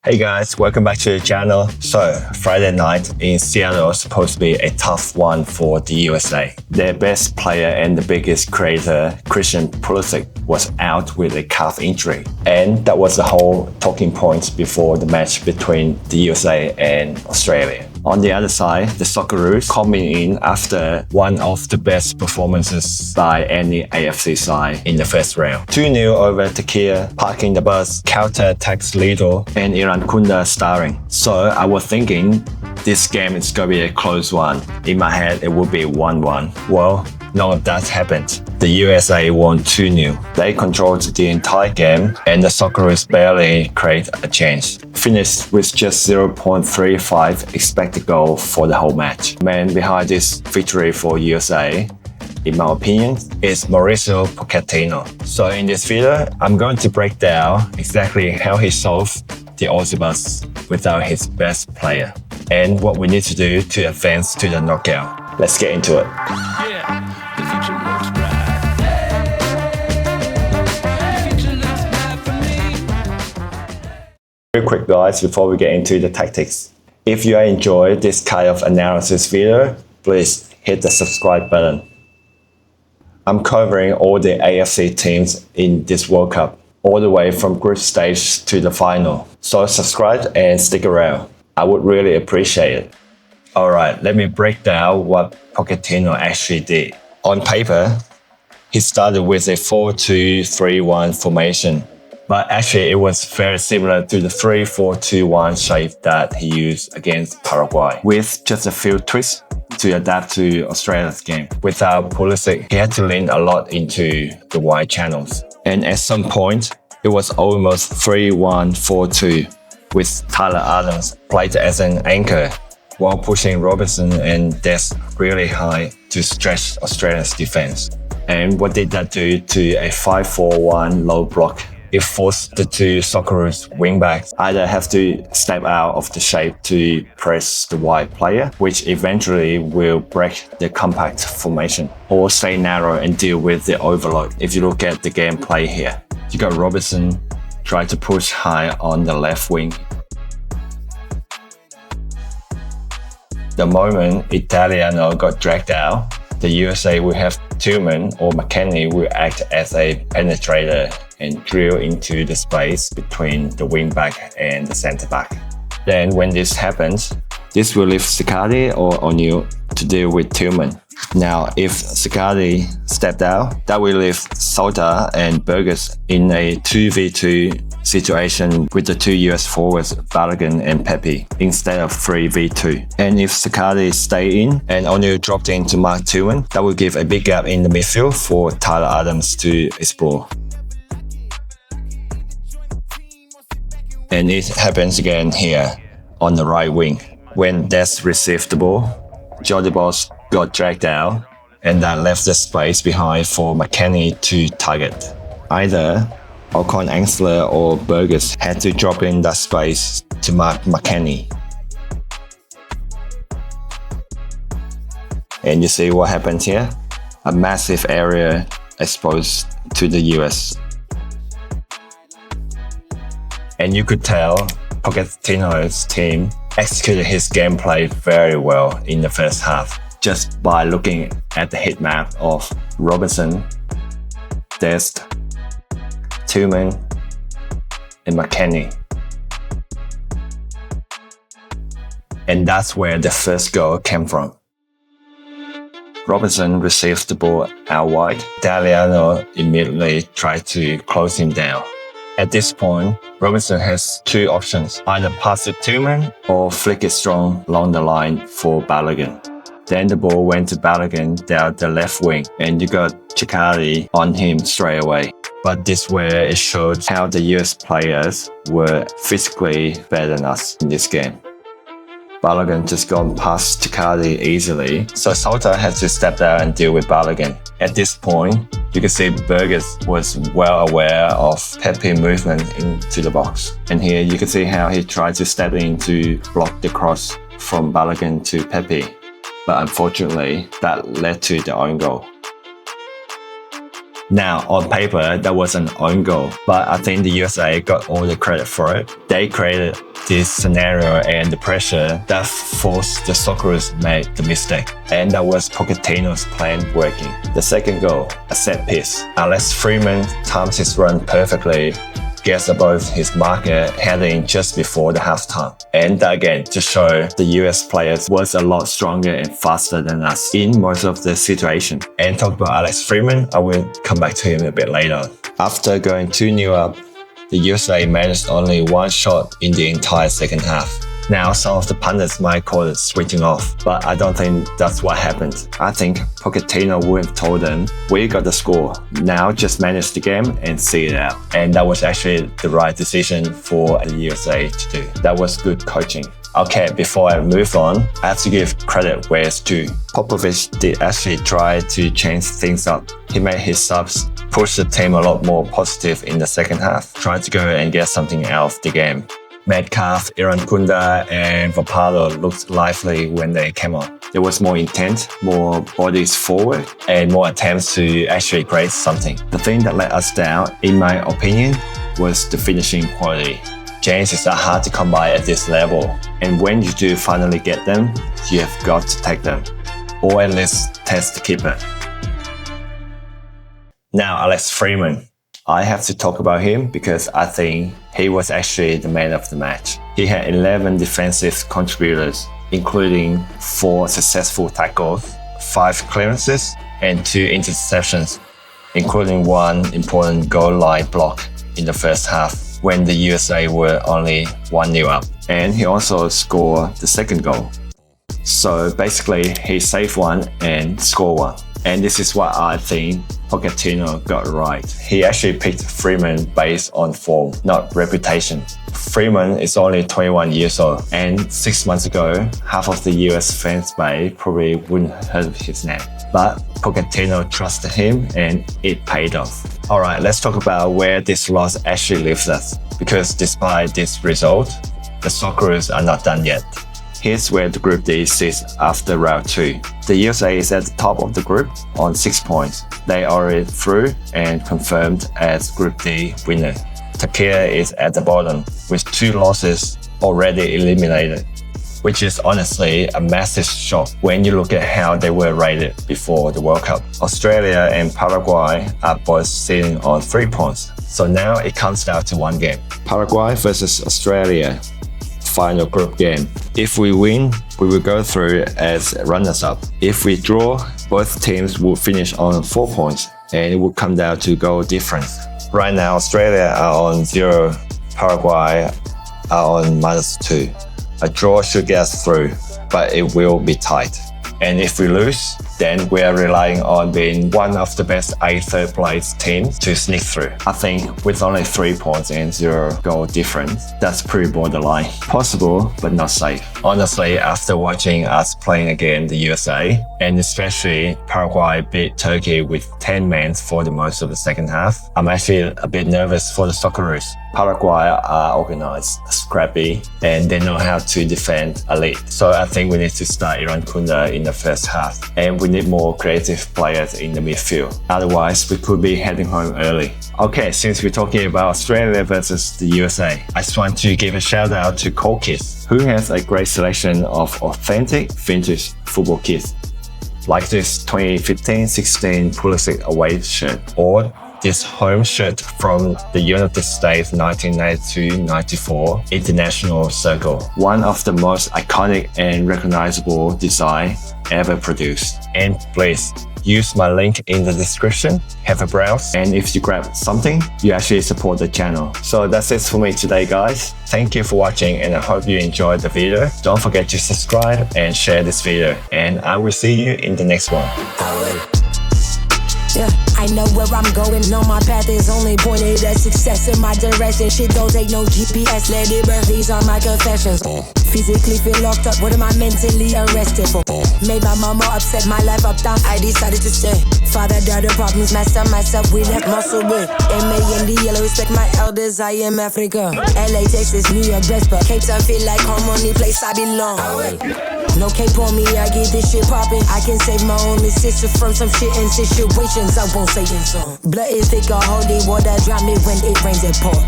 Hey guys, welcome back to the channel. So, Friday night in Seattle was supposed to be a tough one for the USA. Their best player and the biggest creator, Christian Pulisic, was out with a calf injury. And that was the whole talking point before the match between the USA and Australia. On the other side, the Socceroos coming in after one of the best performances by any AFC side in the first round. 2-0 over Türkiye, parking the bus, counter-attacks Lido, and Iran Kunda starring. So I was thinking this game is going to be a close one. In my head, it would be 1-1. Well, none of that happened. The USA won 2-0. They controlled the entire game and the Socceroos barely created a chance. Finished with just 0.35 expected goal for the whole match. Man behind this victory for USA, in my opinion, is Mauricio Pochettino. So in this video, I'm going to break down exactly how he solved the Aussie bus without his best player and what we need to do to advance to the knockout. Let's get into it. The future looks bright. The future looks bright for me. Real quick guys, before we get into the tactics. If you enjoy this kind of analysis video, please hit the subscribe button. I'm covering all the AFC teams in this World Cup, all the way from group stage to the final. So subscribe and stick around. I would really appreciate it. Alright, let me break down what Pochettino actually did. On paper, he started with a 4-2-3-1 formation, but actually it was very similar to the 3-4-2-1 shape that he used against Paraguay, with just a few twists to adapt to Australia's game. Without Pulisic, he had to lean a lot into the wide channels. And at some point, it was almost 3-1-4-2, with Tyler Adams played as an anchor, while pushing Robertson and Des really high to stretch Australia's defense. And what did that do to a 5-4-1 low block? It forced the two Socceroos wingbacks either have to step out of the shape to press the wide player, which eventually will break the compact formation, or stay narrow and deal with the overload. If you look at the gameplay here, you got Robertson try to push high on the left wing. The moment Italiano got dragged out, the USA will have Tillman or McKennie will act as a penetrator and drill into the space between the wingback and the centre back. Then when this happens, this will leave Siccardi or O'Neill to deal with Tillman. Now, if Siccardi stepped out, that will leave Sauter and Burgess in a 2v2 situation with the two US forwards, Balogun and Pepi, instead of 3v2. And if Siccardi stay in and O'Neill dropped in to mark Tillman, that will give a big gap in the midfield for Tyler Adams to explore. And it happens again here on the right wing. When Des received the ball, Jordi Boss got dragged out and that left the space behind for McKennie to target. Either Ocon Angsler or Burgess had to drop in that space to mark McKennie. And you see what happened here? A massive area exposed to the US. And you could tell Pochettino's team executed his gameplay very well in the first half, just by looking at the heat map of Robertson, Dest, Tillman, and McKennie. And that's where the first goal came from. Robertson received the ball out wide. Italiano immediately tried to close him down. At this point, Robertson has two options, either pass to Tillman or flick it strong along the line for Balogun. Then the ball went to Balogun down the left wing and you got Siccardi on him straight away. But this where it showed how the US players were physically better than us in this game. Balogun just gone past Siccardi easily, so Sauter had to step down and deal with Balogun. At this point, you can see Burgess was well aware of Pepi's movement into the box. And here you can see how he tried to step in to block the cross from Balogun to Pepi. But unfortunately, that led to the own goal. Now, on paper, that was an own goal, but I think the USA got all the credit for it. They created this scenario and the pressure that forced the Socceroos make the mistake. And that was Pochettino's plan working. The second goal, a set piece. Alex Freeman times his run perfectly, gets above his marker, heading just before the halftime. And again, to show the US players was a lot stronger and faster than us in most of the situation. And talk about Alex Freeman, I will come back to him a bit later. After going 2-0 up, the USA managed only one shot in the entire second half. Now, some of the pundits might call it switching off, but I don't think that's what happened. I think Pochettino would have told them, we got the score, now just manage the game and see it out. And that was actually the right decision for the USA to do. That was good coaching. Okay, before I move on, I have to give credit where it's due. Popovic did actually try to change things up. He made his subs push the team a lot more positive in the second half, trying to go and get something out of the game. Metcalf, Irankunda and Vapado looked lively when they came on. There was more intent, more bodies forward, and more attempts to actually create something. The thing that let us down, in my opinion, was the finishing quality. Chances are hard to come by at this level, and when you do finally get them, you have got to take them, or at least test the keeper. Now, Alex Freeman. I have to talk about him because I think he was actually the man of the match. He had 11 defensive contributors, including 4 successful tackles, 5 clearances, and 2 interceptions, including 1 important goal line block in the first half when the USA were only 1-0 up. And he also scored the second goal. So basically, he saved 1 and scored 1. And this is what I think Pochettino got right. He actually picked Freeman based on form, not reputation. Freeman is only 21 years old, and 6 months ago, half of the US fans base probably wouldn't have heard of his name. But Pochettino trusted him and it paid off. Alright, let's talk about where this loss actually leaves us. Because despite this result, the Socceroos are not done yet. Here's where the Group D sits after Round 2. The USA is at the top of the group on 6 points. They are already through and confirmed as Group D winner. Türkiye is at the bottom with 2 losses already eliminated, which is honestly a massive shock when you look at how they were rated before the World Cup. Australia and Paraguay are both sitting on 3 points. So now it comes down to 1 game. Paraguay versus Australia. Final group game. If we win, we will go through as runners-up. If we draw, both teams will finish on 4 points and it will come down to goal difference. Right now, Australia are on 0, Paraguay are on -2. A draw should get us through, but it will be tight. And if we lose, then we are relying on being one of the best 8 third-place teams to sneak through. I think with only 3 points and 0 goal difference, that's pretty borderline. Possible, but not safe. Honestly, after watching us playing against the USA, and especially Paraguay beat Turkey with 10 men for the most of the second half, I'm actually a bit nervous for the Socceroos. Paraguay are organized, scrappy, and they know how to defend a lead. So I think we need to start Irankunda in the first half, and we need more creative players in the midfield. Otherwise, we could be heading home early. Okay, since we're talking about Australia versus the USA, I just want to give a shout out to Cold Kids, who has a great selection of authentic vintage football kits, like this 2015-16 Pulisic away shirt, or this home shirt from the United States 1992-94 International Circle, one of the most iconic and recognizable design ever produced. And please use my link in the description, have a browse, and if you grab something, you actually support the channel. So that's it for me today, guys. Thank you for watching and I hope you enjoyed the video. Don't forget to subscribe and share this video, and I will see you in the next one. Yeah, I know where I'm going, no, my path is only pointed at success in my direction. Shit don't take no GPS, let it burn, these are my confessions. Physically feel locked up, what am I mentally arrested for? Made my mama upset, my life up down, I decided to stay. Father, daughter problems, master myself, we left muscle with MA in the yellow, respect my elders, I am Africa. LA, Texas, New York, Brisbane, Cape Town feel like home, only place I belong. No cape on me, I get this shit poppin'. I can save my only sister from some shit and situations I won't say in song. Blood is thick, holy water, drown me when it rains and pours.